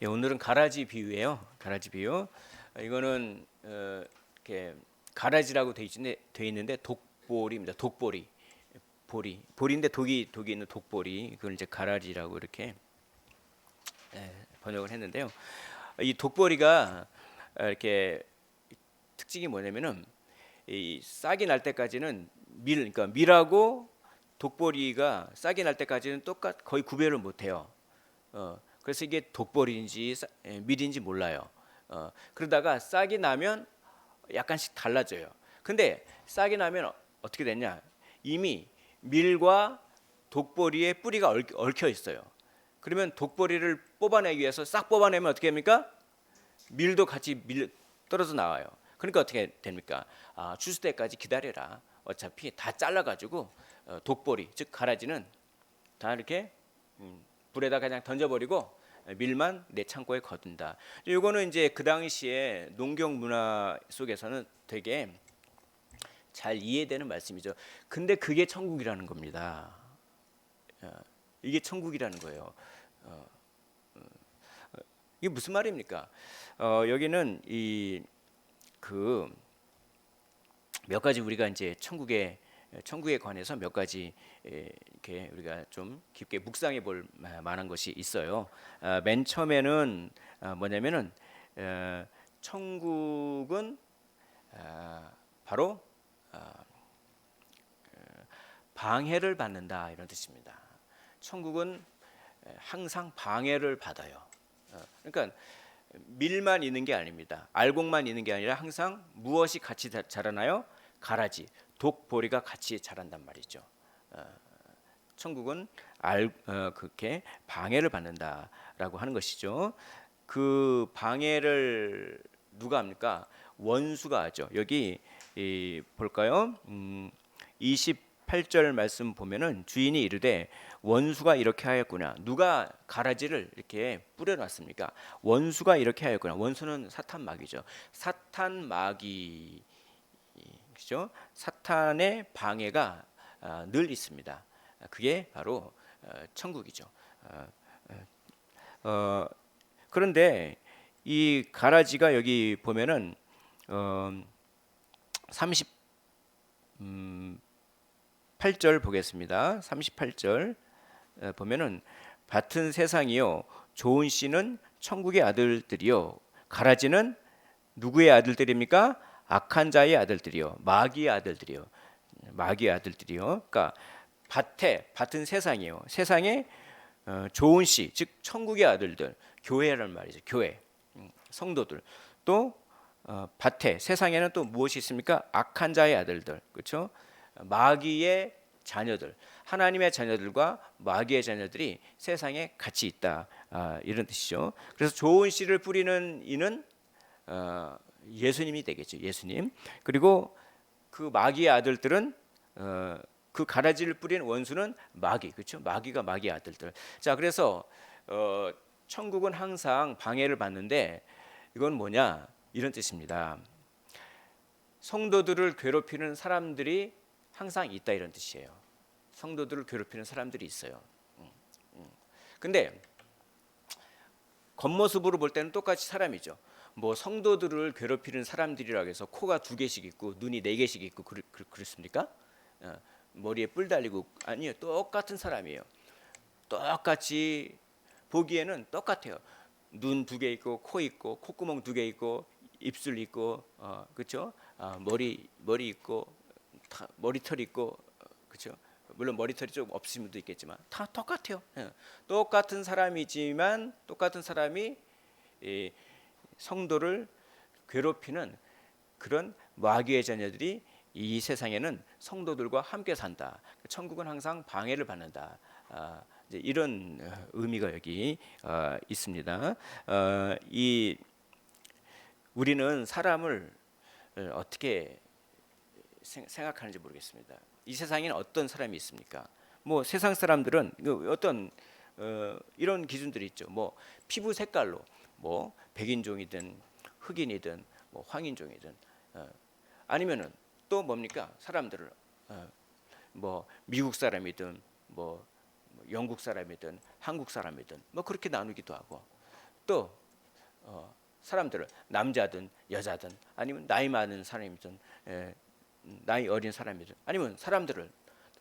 예, 오늘은 가라지 비유예요. 가라지 비유. 이거는 이렇게 가라지라고 돼 있는데 독보리입니다. 독보리. 보리인데 독이 있는 독보리. 그걸 이제 가라지라고 이렇게 번역을 했는데요. 이 독보리가 이렇게 특징이 뭐냐면은 이 싹이 날 때까지는 그러니까 밀하고 독보리가 싹이 날 때까지는 거의 구별을 못 해요. 그래서 이게 독보리인지 밀인지 몰라요. 그러다가 싹이 나면 약간씩 달라져요. 근데 싹이 나면 어떻게 됐냐? 이미 밀과 독보리의 뿌리가 얽혀 있어요. 그러면 독보리를 뽑아내기 위해서 싹 뽑아내면 어떻게 됩니까? 밀도 같이 떨어져 나와요. 그러니까 어떻게 됩니까? 추수 때까지 기다려라. 어차피 다 잘라가지고 독보리 즉 가라지는 다 이렇게 불에다 그냥 던져버리고 밀만 내 창고에 거둔다. 이거는 이제 그 당시에 농경 문화 속에서는 되게 잘 이해되는 말씀이죠. 근데 그게 천국이라는 겁니다. 이게 천국이라는 거예요. 이게 무슨 말입니까? 여기는 이 그 몇 가지 우리가 이제 천국에 관해서 몇 가지 이렇게 우리가 좀 깊게 묵상해 볼 만한 것이 있어요. 맨 처음에는 뭐냐면은 천국은 바로 방해를 받는다 이런 뜻입니다. 천국은 항상 방해를 받아요. 그러니까 밀만 있는 게 아닙니다. 알곡만 있는 게 아니라 항상 무엇이 같이 자라나요? 가라지, 독보리가 같이 자란단 말이죠. 천국은 그렇게 방해를 받는다라고 하는 것이죠. 그 방해를 누가 합니까? 원수가 하죠. 여기 볼까요? 28절 말씀 보면은 주인이 이르되 원수가 이렇게 하였구나. 누가 가라지를 이렇게 뿌려놨습니까? 원수가 이렇게 하였구나. 원수는 사탄 마귀죠. 사탄 마귀, 그죠? 사탄의 방해가 늘 있습니다. 그게 바로 천국이죠. 그런데 이 가라지가 여기 보면은 38절 보겠습니다. 38절 보면은 밭은 세상이요 좋은 씨는 천국의 아들들이요 가라지는 누구의 아들들입니까? 악한 자의 아들들이요 마귀의 아들들이요 마귀의 아들들이요. 그러니까 밭은 세상이요 세상에 좋은 씨 즉 천국의 아들들 교회란 말이죠. 교회 성도들 또 밭에 세상에는 또 무엇이 있습니까? 악한 자의 아들들 그렇죠? 마귀의 자녀들 하나님의 자녀들과 마귀의 자녀들이 세상에 같이 있다 이런 뜻이죠. 그래서 좋은 씨를 뿌리는 이는 예수님이 되겠죠. 예수님. 그리고 그 마귀의 아들들은 그 가라지를 뿌린 원수는 마귀 그렇죠. 마귀가 마귀의 아들들. 자 그래서 천국은 항상 방해를 받는데 이건 뭐냐 이런 뜻입니다. 성도들을 괴롭히는 사람들이 항상 있다 이런 뜻이에요. 성도들을 괴롭히는 사람들이 있어요. 근데 겉모습으로 볼 때는 똑같이 사람이죠. 뭐 성도들을 괴롭히는 사람들이라고 해서 코가 2개씩 있고 눈이 4개씩 있고 그렇습니까? 머리에 뿔 달리고 아니요. 똑같은 사람이에요. 똑같이 보기에는 똑같아요. 눈 2개 있고 코 있고 콧구멍 2개 있고 입술 있고 그렇죠? 머리 있고 머리털 있고 그렇죠? 물론 머리털이 좀 없으신 분도 있겠지만 다 똑같아요. 똑같은 사람이지만 똑같은 사람이 성도를 괴롭히는 그런 마귀의 자녀들이 이 세상에는 성도들과 함께 산다. 천국은 항상 방해를 받는다. 이제 이런 의미가 여기 있습니다. 우리는 사람을 어떻게 생각하는지 모르겠습니다. 이 세상에는 어떤 사람이 있습니까? 뭐 세상 사람들은 어떤 이런 기준들이 있죠. 뭐 피부 색깔로 뭐 백인종이든 흑인이든 뭐 황인종이든 아니면은 또 뭡니까? 사람들을 뭐 미국 사람이든 뭐 영국 사람이든 한국 사람이든 뭐 그렇게 나누기도 하고 또 사람들을 남자든 여자든 아니면 나이 많은 사람이든 나이 어린 사람이든 아니면 사람들을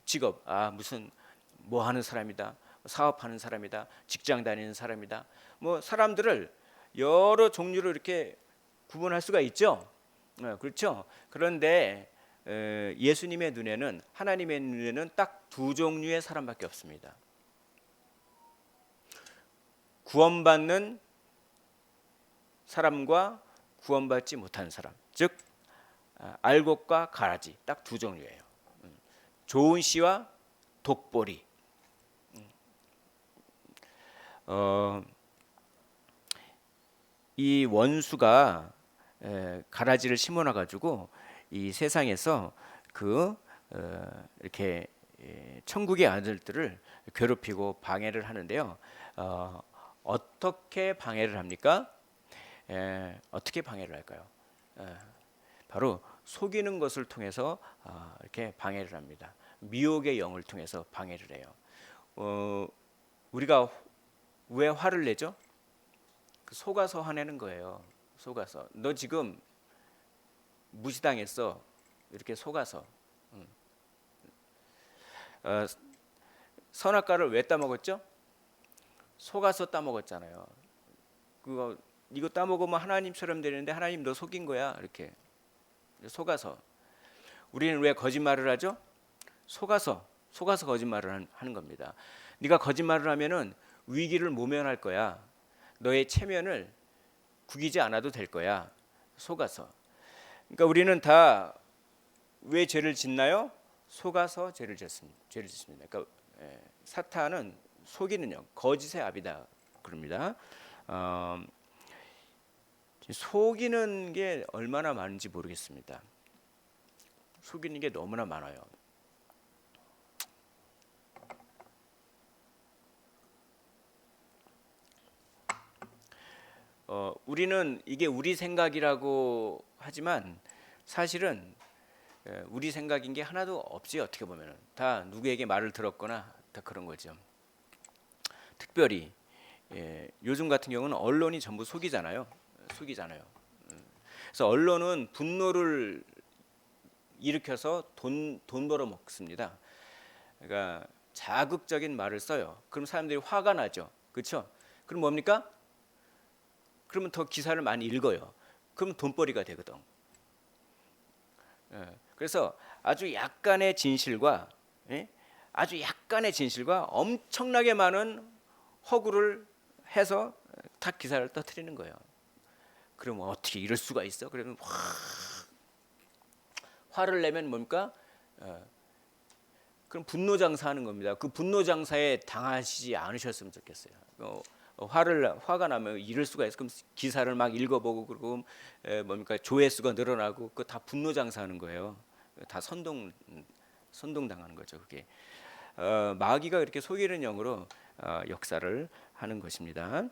직업 무슨 뭐 하는 사람이다 사업하는 사람이다 직장 다니는 사람이다 뭐 사람들을 여러 종류로 이렇게 구분할 수가 있죠. 그렇죠. 그런데 예수님의 눈에는 하나님의 눈에는 딱 두 종류의 사람밖에 없습니다. 구원받는 사람과 구원받지 못하는 사람, 즉 알곡과 가라지 딱 두 종류예요. 좋은 씨와 독보리. 이 원수가 가라지를 심어놔 가지고 이 세상에서 이렇게 천국의 아들들을 괴롭히고 방해를 하는데요. 어떻게 방해를 합니까? 어떻게 방해를 할까요? 바로 속이는 것을 통해서 이렇게 방해를 합니다. 미혹의 영을 통해서 방해를 해요. 우리가 왜 화를 내죠? 속아서 화내는 거예요. 속아서 너 지금 무시당했어. 이렇게 속아서. 선악과를 왜 따먹었죠? 속아서 따먹었잖아요. 이거 따먹으면 하나님처럼 되는데 하나님 너 속인 거야. 이렇게 속아서. 우리는 왜 거짓말을 하죠? 속아서 거짓말을 하는 겁니다. 네가 거짓말을 하면은 위기를 모면할 거야. 너의 체면을 구기지 않아도 될 거야. 속아서. 그러니까 우리는 다 왜 죄를 짓나요? 속아서 죄를 짓습니다. 그러니까 사탄은 속이는 영, 거짓의 아비다 그럽니다. 속이는 게 얼마나 많은지 모르겠습니다. 속이는 게 너무나 많아요. 우리는 이게 우리 생각이라고 하지만 사실은 우리 생각인 게 하나도 없지. 어떻게 보면은 다 누구에게 말을 들었거나 다 그런 거죠. 특별히 요즘 같은 경우는 언론이 전부 속이잖아요. 그래서 언론은 분노를 일으켜서 돈 벌어 먹습니다. 그러니까 자극적인 말을 써요. 그럼 사람들이 화가 나죠. 그렇죠? 그럼 뭡니까? 그러면 더 기사를 많이 읽어요. 그럼 돈벌이가 되거든. 그래서 아주 약간의 진실과 엄청나게 많은 허구를 해서 다 기사를 떠뜨리는 거예요. 그러면 어떻게 이럴 수가 있어? 그러면 화를 내면 뭡니까? 그럼 분노 장사하는 겁니다. 그 분노 장사에 당하시지 않으셨으면 좋겠어요. 화가 나면 이럴 수가 있어. 그럼 기사를 막 읽어보고 그러고 뭡니까 조회수가 늘어나고 그 다 분노 장사하는 거예요. 다 선동 당하는 거죠. 그게 마귀가 이렇게 속이는 영으로 역사를 하는 것입니다.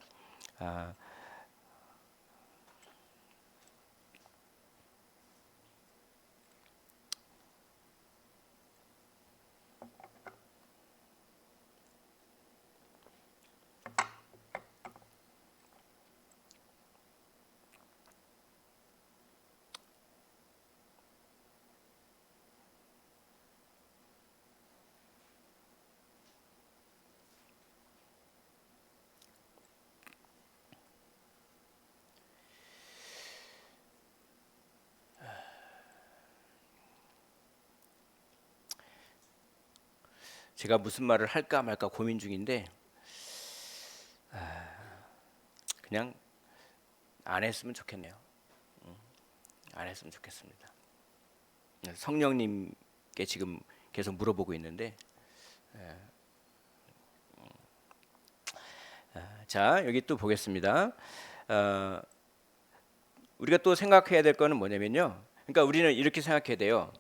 제가 무슨 말을 할까 말까 고민 중인데 그냥 안 했으면 좋겠네요. 안 했으면 좋겠습니다. 성령님께 지금 계속 물어보고 있는데 자 여기 또 보겠습니다. 우리가 또 생각해야 될 거는 뭐냐면요. 그러니까 우리는 이렇게 생각해야 돼요.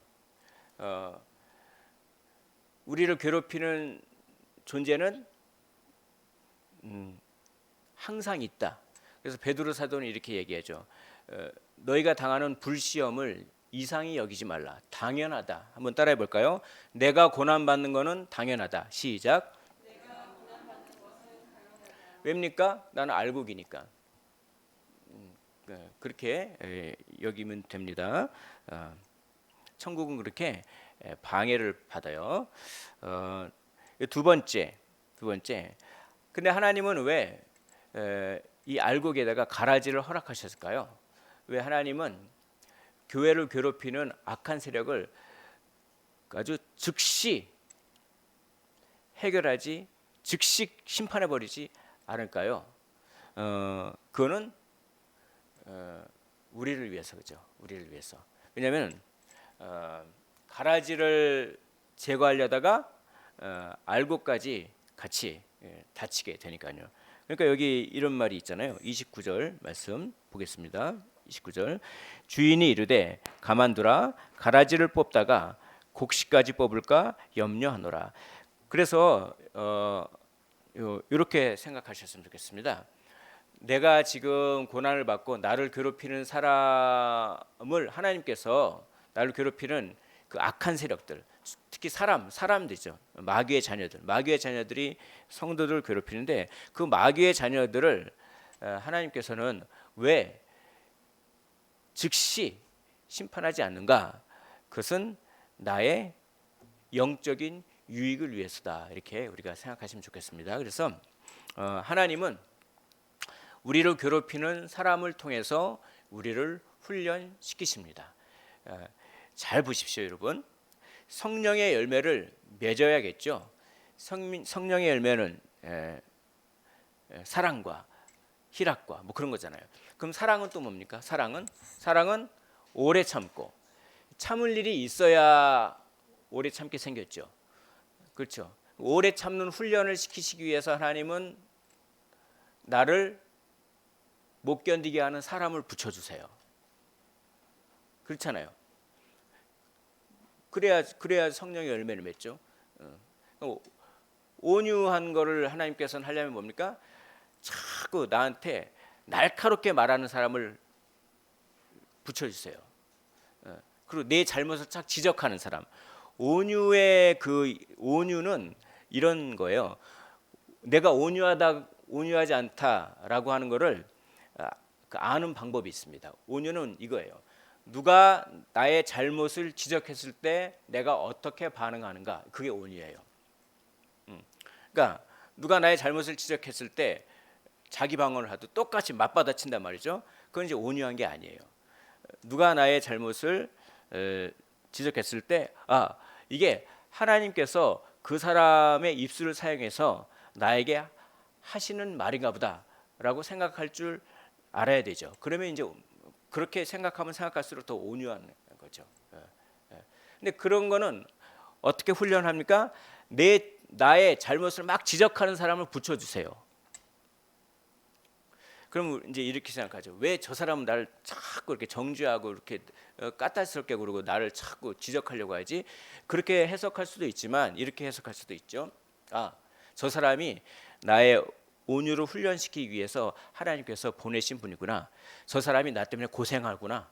우리를 괴롭히는 존재는 항상 있다. 그래서 베드로 사도는 이렇게 얘기하죠. 너희가 당하는 불시험을 이상히 여기지 말라. 당연하다. 한번 따라해 볼까요? 내가 고난 받는 거는 당연하다. 시작. 왜입니까? 나는 알곡이니까. 그렇게 여기면 됩니다. 천국은 그렇게 방해를 받아요. 두 번째. 근데 하나님은 왜 이 알곡에다가 가라지를 허락하셨을까요? 왜 하나님은 교회를 괴롭히는 악한 세력을 아주 즉시 해결하지, 즉시 심판해 버리지 않을까요? 그거는 우리를 위해서, 그죠? 우리를 위해서. 왜냐하면 가라지를 제거하려다가 알곡까지 같이 다치게 되니까요. 그러니까 여기 이런 말이 있잖아요. 29절 말씀 보겠습니다. 29절 주인이 이르되 가만두라 가라지를 뽑다가 곡식까지 뽑을까 염려하노라. 그래서 이렇게 생각하셨으면 좋겠습니다. 내가 지금 고난을 받고 나를 괴롭히는 사람을 하나님께서 나를 괴롭히는 그 악한 세력들, 특히 사람들이죠. 마귀의 자녀들이 성도들을 괴롭히는데 그 마귀의 자녀들을 하나님께서는 왜 즉시 심판하지 않는가? 그것은 나의 영적인 유익을 위해서다. 이렇게 우리가 생각하시면 좋겠습니다. 그래서 하나님은 우리를 괴롭히는 사람을 통해서 우리를 훈련시키십니다. 잘 보십시오, 여러분. 성령의 열매를 맺어야겠죠. 성령의 열매는 사랑과 희락과 뭐 그런 거잖아요. 그럼 사랑은 또 뭡니까? 사랑은 오래 참고 참을 일이 있어야 오래 참게 생겼죠. 그렇죠. 오래 참는 훈련을 시키시기 위해서 하나님은 나를 못 견디게 하는 사람을 붙여주세요. 그렇잖아요. 그래야 성령의 열매를 맺죠. 온유한 거를 하나님께서는 하려면 뭡니까? 자꾸 나한테 날카롭게 말하는 사람을 붙여주세요. 그리고 내 잘못을 착 지적하는 사람. 온유의 그 온유는 이런 거예요. 내가 온유하지 않다라고 하는 거를 아는 방법이 있습니다. 온유는 이거예요. 누가 나의 잘못을 지적했을 때 내가 어떻게 반응하는가, 그게 온유예요. 그러니까 누가 나의 잘못을 지적했을 때 자기 방어를 하도 똑같이 맞받아친단 말이죠. 그건 이제 온유한 게 아니에요. 누가 나의 잘못을 지적했을 때 이게 하나님께서 그 사람의 입술을 사용해서 나에게 하시는 말인가 보다라고 생각할 줄 알아야 되죠. 그러면 이제 그렇게 생각하면 생각할수록 더 온유한 거죠. 근데 그런 거는 어떻게 훈련합니까? 나의 잘못을 막 지적하는 사람을 붙여주세요. 그럼 이제 이렇게 생각하죠. 왜 저 사람은 나를 자꾸 이렇게 정죄하고 이렇게 까탈스럽게 그러고 나를 자꾸 지적하려고 하지? 그렇게 해석할 수도 있지만 이렇게 해석할 수도 있죠. 저 사람이 나의 온유를 훈련시키기 위해서 하나님께서 보내신 분이구나. 저 사람이 나 때문에 고생하구나.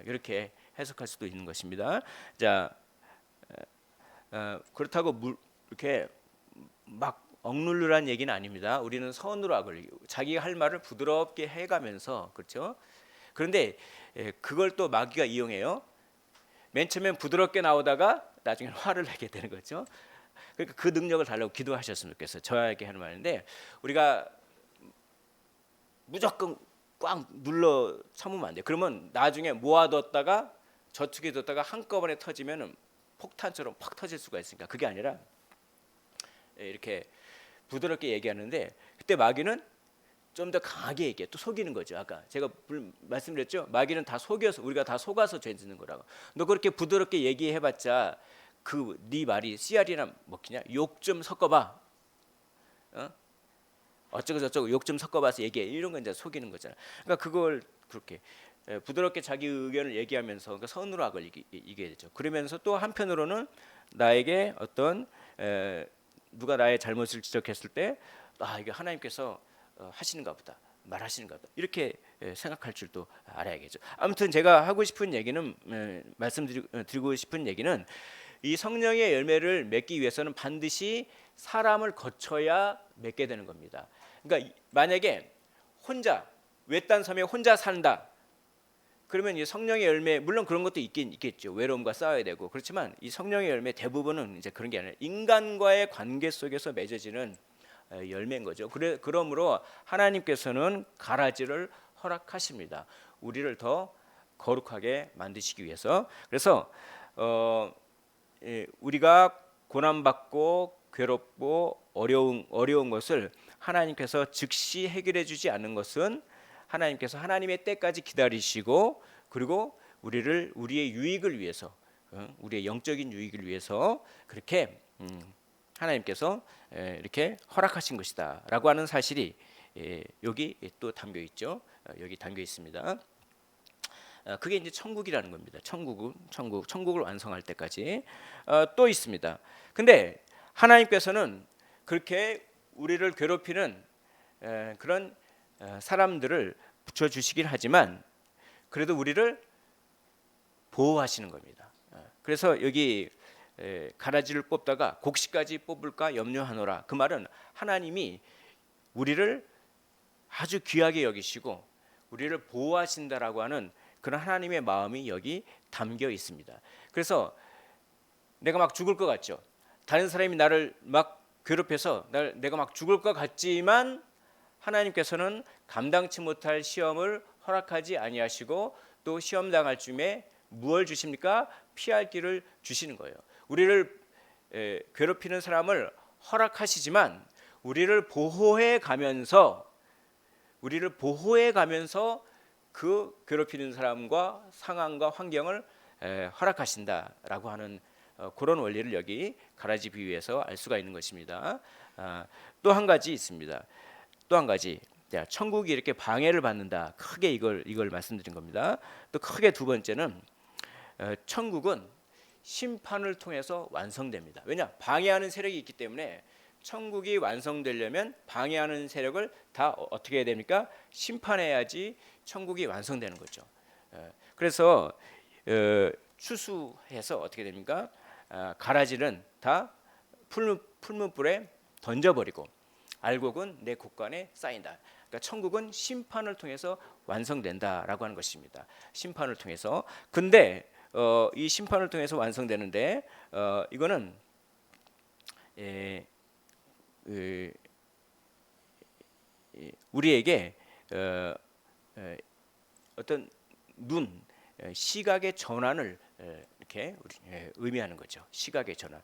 이렇게 해석할 수도 있는 것입니다. 자, 그렇다고 이렇게 막 억누르란 얘기는 아닙니다. 우리는 선으로 악을 자기가 할 말을 부드럽게 해가면서, 그렇죠? 그런데 그걸 또 마귀가 이용해요. 맨 처음엔 부드럽게 나오다가 나중에 화를 내게 되는 거죠. 그러니까 그 능력을 달라고 기도하셨으면 좋겠어요. 저에게 하는 말인데 우리가 무조건 꽉 눌러 참으면 안 돼요. 그러면 나중에 모아뒀다가 저축해 뒀다가 한꺼번에 터지면 폭탄처럼 팍 터질 수가 있으니까 그게 아니라 이렇게 부드럽게 얘기하는데 그때 마귀는 좀 더 강하게 얘기해. 또 속이는 거죠. 아까 제가 말씀드렸죠. 마귀는 다 속여서 우리가 다 속아서 죄 짓는 거라고. 너 그렇게 부드럽게 얘기해봤자 네 말이 씨알이나 먹히냐? 욕 좀 섞어봐. 어쩌고 저쩌고 욕 좀 섞어봐서 얘기해. 이런 건 이제 속이는 거잖아. 그러니까 그걸 그렇게 부드럽게 자기 의견을 얘기하면서 그러니까 선으로 악을 이겨야 되죠. 그러면서 또 한편으로는 나에게 어떤 누가 나의 잘못을 지적했을 때 이게 하나님께서 하시는가 보다, 말하시는가 보다 이렇게 생각할 줄도 알아야겠죠. 아무튼 제가 하고 싶은 얘기는 말씀드리고 싶은 얘기는 이 성령의 열매를 맺기 위해서는 반드시 사람을 거쳐야 맺게 되는 겁니다. 그러니까 만약에 혼자 외딴 섬에 혼자 산다. 그러면 이 성령의 열매, 물론 그런 것도 있겠죠. 외로움과 싸워야 되고. 그렇지만 이 성령의 열매 대부분은 이제 그런 게 아니라 인간과의 관계 속에서 맺어지는 열매인 거죠. 그러므로 하나님께서는 가라지를 허락하십니다. 우리를 더 거룩하게 만드시기 위해서. 그래서 우리가 고난받고 괴롭고 어려운 것을 하나님께서 즉시 해결해 주지 않는 것은 하나님께서 하나님의 때까지 기다리시고, 그리고 우리의 유익을 위해서, 우리의 영적인 유익을 위해서 그렇게 하나님께서 이렇게 허락하신 것이다라고 하는 사실이 여기 또 담겨 있죠. 여기 담겨 있습니다. 그게 이제 천국이라는 겁니다. 천국을 완성할 때까지. 또 있습니다. 근데 하나님께서는 그렇게 우리를 괴롭히는 그런 사람들을 붙여주시긴 하지만 그래도 우리를 보호하시는 겁니다. 그래서 여기 가라지를 뽑다가 곡식까지 뽑을까 염려하노라. 그 말은 하나님이 우리를 아주 귀하게 여기시고 우리를 보호하신다라고 하는 그런 하나님의 마음이 여기 담겨 있습니다. 그래서 내가 막 죽을 것 같죠. 다른 사람이 나를 막 괴롭혀서 내가 막 죽을 것 같지만 하나님께서는 감당치 못할 시험을 허락하지 아니하시고 또 시험 당할 쯤에 무엇을 주십니까? 피할 길을 주시는 거예요. 우리를 괴롭히는 사람을 허락하시지만 우리를 보호해 가면서 그 괴롭히는 사람과 상황과 환경을 허락하신다라고 하는 그런 원리를 여기 가라지 비유에서 알 수가 있는 것입니다. 또 한 가지 있습니다. 또 한 가지, 천국이 이렇게 방해를 받는다. 크게 이걸 말씀드린 겁니다. 또 크게 두 번째는 천국은 심판을 통해서 완성됩니다. 왜냐? 방해하는 세력이 있기 때문에 천국이 완성되려면 방해하는 세력을 다 어떻게 해야 됩니까? 심판해야지 천국이 완성되는 거죠. 그래서 추수해서 어떻게 됩니까? 가라지는 다 풀무불에 던져버리고 알곡은 내 곳간에 쌓인다. 그러니까 천국은 심판을 통해서 완성된다라고 하는 것입니다. 심판을 통해서. 근데 이 심판을 통해서 완성되는데 이거는 우리에게 어떤 시각의 전환을 이렇게 의미하는 거죠. 시각의 전환.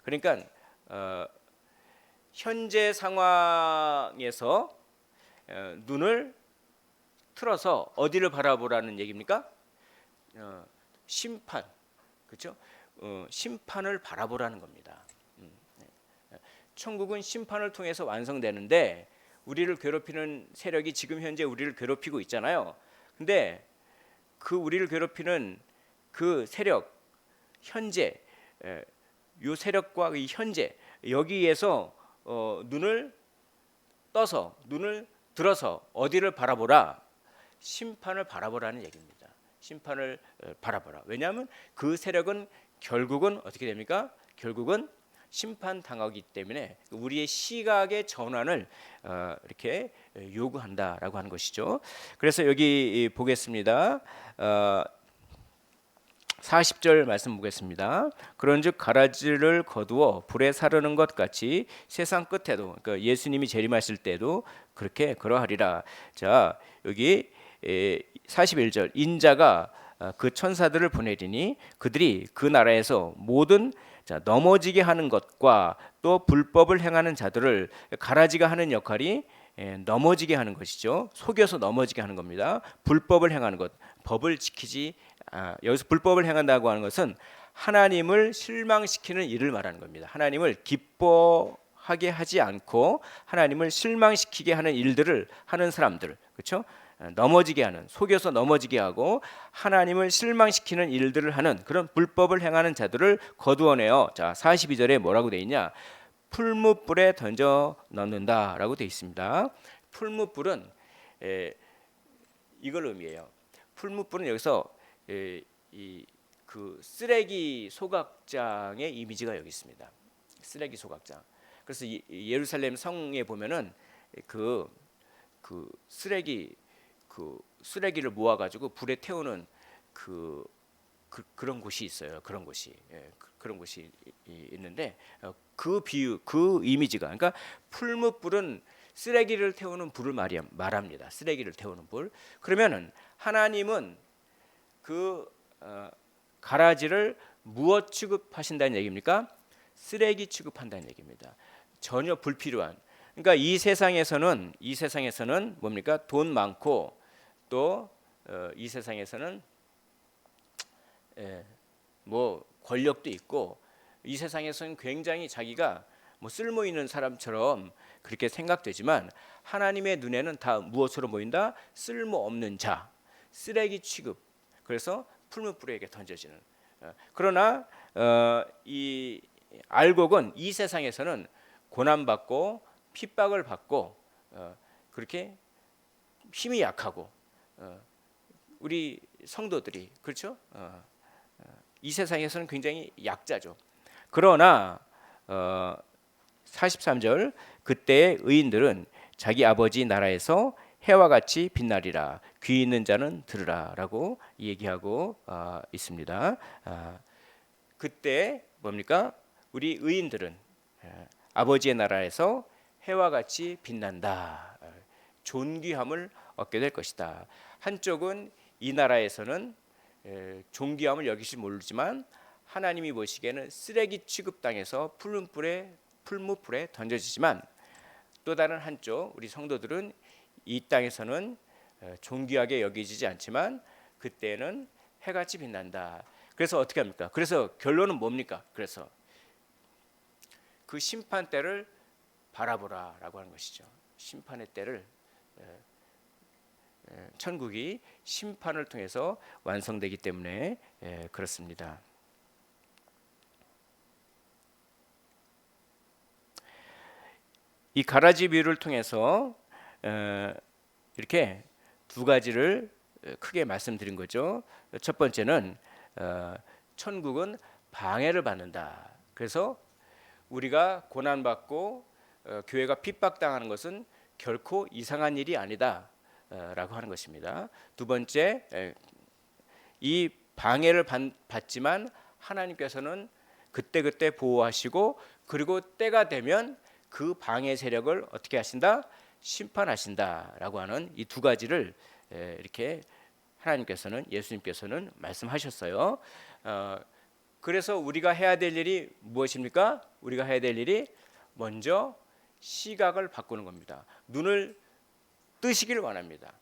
그러니까 현재 상황에서 눈을 틀어서 어디를 바라보라는 얘기입니까? 심판, 그렇죠? 심판을 바라보라는 겁니다. 천국은 심판을 통해서 완성되는데 우리를 괴롭히는 세력이 지금 현재 우리를 괴롭히고 있잖아요. 근데 그 우리를 괴롭히는 그 세력, 현재, 요 세력과 이 현재 여기에서 눈을 들어서 어디를 바라보라? 심판을 바라보라는 얘기입니다. 심판을 바라보라. 왜냐하면 그 세력은 결국은 어떻게 됩니까? 결국은 심판당하기 때문에 우리의 시각의 전환을 이렇게 요구한다라고 하는 것이죠. 그래서 여기 보겠습니다. 40절 말씀 보겠습니다. 그런즉 가라지를 거두어 불에 사르는 것 같이 세상 끝에도, 그러니까 예수님이 재림하실 때도 그렇게 그러하리라. 자, 여기 41절 인자가 그 천사들을 보내리니 그들이 그 나라에서 모든 넘어지게 하는 것과 또 불법을 행하는 자들을, 가라지가 하는 역할이 넘어지게 하는 것이죠. 속여서 넘어지게 하는 겁니다. 불법을 행하는 것, 법을 지키지, 여기서 불법을 행한다고 하는 것은 하나님을 실망시키는 일을 말하는 겁니다. 하나님을 기뻐하게 하지 않고 하나님을 실망시키게 하는 일들을 하는 사람들, 그렇죠? 넘어지게 하는, 속여서 넘어지게 하고 하나님을 실망시키는 일들을 하는 그런 불법을 행하는 자들을 거두어내어. 자, 42절에 뭐라고 돼 있냐? 풀무불에 던져 넣는다라고 돼 있습니다. 풀무불은 이걸 의미해요. 풀무불은 여기서 그 쓰레기 소각장의 이미지가 여기 있습니다. 쓰레기 소각장. 그래서 예루살렘 성에 보면은 그 쓰레기 그 쓰레기를 모아가지고 불에 태우는 그런 곳이 있어요. 그런 곳이 그런 곳이 있는데 그 비유, 그 이미지가 그러니까 풀무불은 쓰레기를 태우는 불을 말합니다. 쓰레기를 태우는 불. 그러면은 하나님은 그 가라지를 무엇 취급하신다는 얘기입니까? 쓰레기 취급한다는 얘기입니다. 전혀 불필요한. 그러니까 이 세상에서는 뭡니까? 돈 많고 또 이 세상에서는 뭐 권력도 있고 이 세상에서는 굉장히 자기가 뭐 쓸모 있는 사람처럼 그렇게 생각되지만 하나님의 눈에는 다 무엇으로 보인다? 쓸모 없는 자, 쓰레기 취급. 그래서 풀무불에게 던져지는. 그러나 이 알곡은 이 세상에서는 고난받고 핍박을 받고 그렇게 힘이 약하고 우리 성도들이 그렇죠? 이 세상에서는 굉장히 약자죠. 그러나 43절 그때의 의인들은 자기 아버지 나라에서 해와 같이 빛나리라. 귀 있는 자는 들으라라고 얘기하고 있습니다. 그때 뭡니까? 우리 의인들은 아버지의 나라에서 해와 같이 빛난다. 존귀함을 얻게 될 것이다. 한쪽은 이 나라에서는 존귀함을 여기시 모르지만 하나님이 보시기에는 쓰레기 취급당해서 풀무불에 던져지지만 또 다른 한쪽 우리 성도들은 이 땅에서는 존귀하게 여기지지 않지만 그때는 해같이 빛난다. 그래서 어떻게 합니까? 그래서 결론은 뭡니까? 그래서 그 심판 때를 바라보라라고 하는 것이죠. 심판의 때를 천국이 심판을 통해서 완성되기 때문에 그렇습니다. 이 가라지 비유를 통해서 이렇게 두 가지를 크게 말씀드린 거죠. 첫 번째는 천국은 방해를 받는다. 그래서 우리가 고난받고 교회가 핍박당하는 것은 결코 이상한 일이 아니다 라고 하는 것입니다. 두 번째, 이 방해를 받지만 하나님께서는 그때그때 보호하시고 그리고 때가 되면 그 방해 세력을 어떻게 하신다? 심판하신다라고 하는 이 두 가지를 이렇게 하나님께서는 예수님께서는 말씀하셨어요. 그래서 우리가 해야 될 일이 무엇입니까? 우리가 해야 될 일이 먼저 시각을 바꾸는 겁니다. 눈을 뜨시길 원합니다.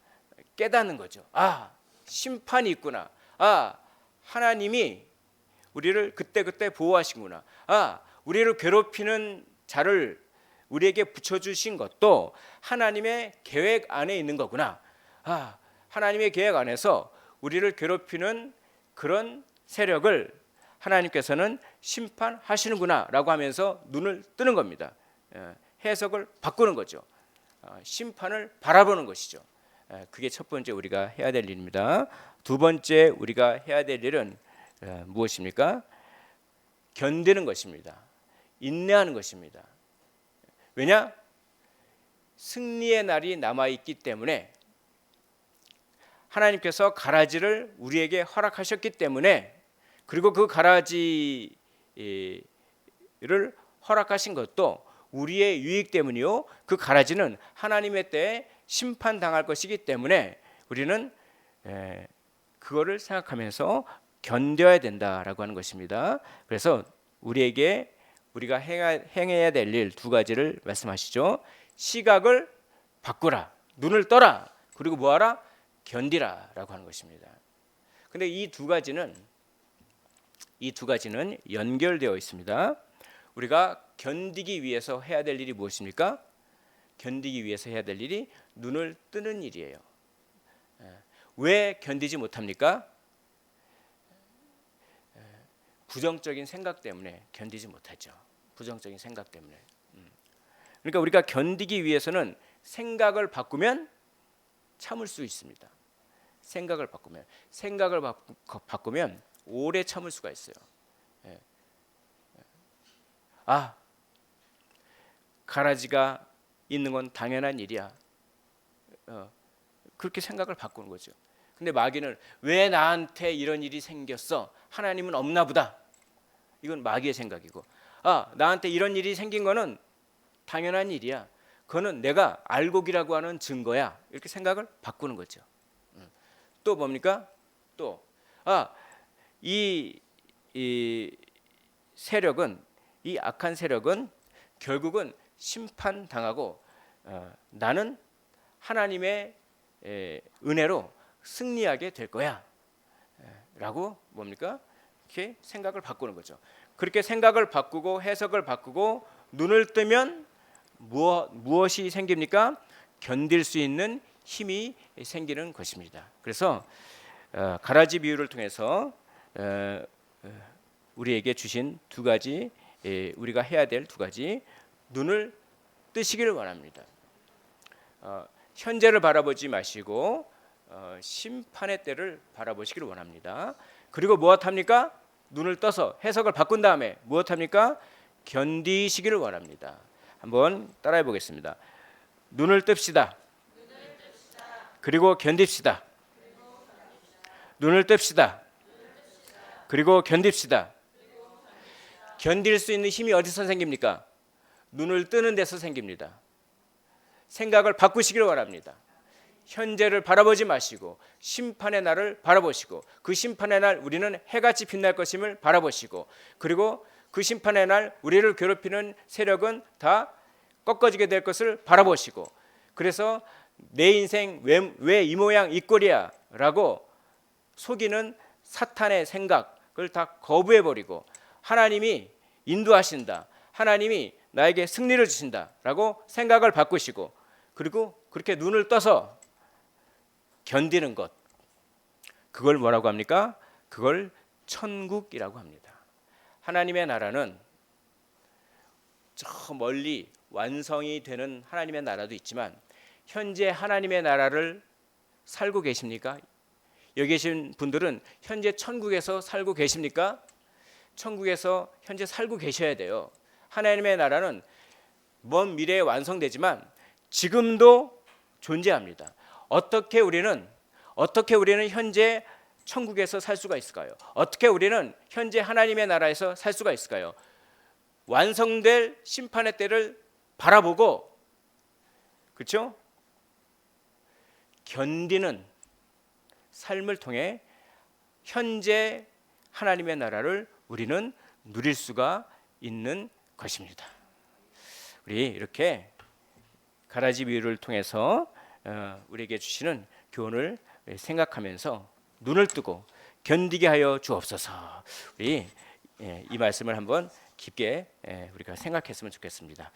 깨닫는 거죠. 아, 심판이 있구나. 아, 하나님이 우리를 그때그때 보호하시구나. 아, 우리를 괴롭히는 자를 우리에게 붙여주신 것도 하나님의 계획 안에 있는 거구나. 아, 하나님의 계획 안에서 우리를 괴롭히는 그런 세력을 하나님께서는 심판하시는구나 라고 하면서 눈을 뜨는 겁니다. 해석을 바꾸는 거죠. 심판을 바라보는 것이죠. 그게 첫 번째 우리가 해야 될 일입니다. 두 번째 우리가 해야 될 일은 무엇입니까? 견디는 것입니다. 인내하는 것입니다. 왜냐? 승리의 날이 남아있기 때문에 하나님께서 가라지를 우리에게 허락하셨기 때문에 그리고 그 가라지를 허락하신 것도 우리의 유익 때문이요. 그 가라지는 하나님의 때에 심판당할 것이기 때문에 우리는 그거를 생각하면서 견뎌야 된다라고 하는 것입니다. 그래서 우리가 행해야 될 일 두 가지를 말씀하시죠. 시각을 바꾸라, 눈을 떠라, 그리고 뭐하라? 견디라라고 하는 것입니다. 근데 이 두 가지는 연결되어 있습니다. 우리가 견디기 위해서 해야 될 일이 무엇입니까? 견디기 위해서 해야 될 일이 눈을 뜨는 일이에요. 왜 견디지 못합니까? 부정적인 생각 때문에 견디지 못하죠. 부정적인 생각 때문에. 그러니까 우리가 견디기 위해서는 생각을 바꾸면 참을 수 있습니다. 생각을 바꾸면 오래 참을 수가 있어요. 아, 가라지가 있는 건 당연한 일이야. 그렇게 생각을 바꾸는 거죠. 근데 마귀는 왜 나한테 이런 일이 생겼어? 하나님은 없나 보다. 이건 마귀의 생각이고, 나한테 이런 일이 생긴 거는 당연한 일이야. 그거는 내가 알곡이라고 하는 증거야. 이렇게 생각을 바꾸는 거죠. 또 뭡니까? 또 이 세력은, 이 악한 세력은 결국은 심판당하고 나는 하나님의 은혜로 승리하게 될 거야 라고 뭡니까? 이렇게 생각을 바꾸는 거죠. 그렇게 생각을 바꾸고 해석을 바꾸고 눈을 뜨면 무엇이 생깁니까? 견딜 수 있는 힘이 생기는 것입니다. 그래서 가라지 비유를 통해서 우리에게 주신 두 가지, 우리가 해야 될 두 가지, 눈을 뜨시기를 원합니다. 현재를 바라보지 마시고 심판의 때를 바라보시기를 원합니다. 그리고 무엇합니까? 눈을 떠서 해석을 바꾼 다음에 무엇합니까? 견디시기를 원합니다. 한번 따라해 보겠습니다. 눈을 뜹시다. 그리고 견딥시다. 눈을 뜹시다. 그리고 견딥시다. 견딜 수 있는 힘이 어디서 생깁니까? 눈을 뜨는 데서 생깁니다. 생각을 바꾸시기를 원합니다. 현재를 바라보지 마시고 심판의 날을 바라보시고, 그 심판의 날 우리는 해같이 빛날 것임을 바라보시고, 그리고 그 심판의 날 우리를 괴롭히는 세력은 다 꺾어지게 될 것을 바라보시고, 그래서 내 인생 왜 이 모양 이 꼴이야 라고 속이는 사탄의 생각을 다 거부해버리고 하나님이 인도하신다, 하나님이 나에게 승리를 주신다 라고 생각을 바꾸시고, 그리고 그렇게 눈을 떠서 견디는 것, 그걸 뭐라고 합니까? 그걸 천국이라고 합니다. 하나님의 나라는 저 멀리 완성이 되는 하나님의 나라도 있지만, 현재 하나님의 나라를 살고 계십니까? 여기 계신 분들은 현재 천국에서 살고 계십니까? 천국에서 현재 살고 계셔야 돼요. 하나님의 나라는 먼 미래에 완성되지만 지금도 존재합니다. 어떻게 우리는 현재 천국에서 살 수가 있을까요? 어떻게 우리는 현재 하나님의 나라에서 살 수가 있을까요? 완성될 심판의 때를 바라보고, 그렇죠? 견디는 삶을 통해 현재 하나님의 나라를 우리는 누릴 수가 있는 것입니다. 우리 이렇게 가라지 비유를 통해서 우리에게 주시는 교훈을 생각하면서 눈을 뜨고 견디게 하여 주옵소서. 우리 이 말씀을 한번 깊게 우리가 생각했으면 좋겠습니다.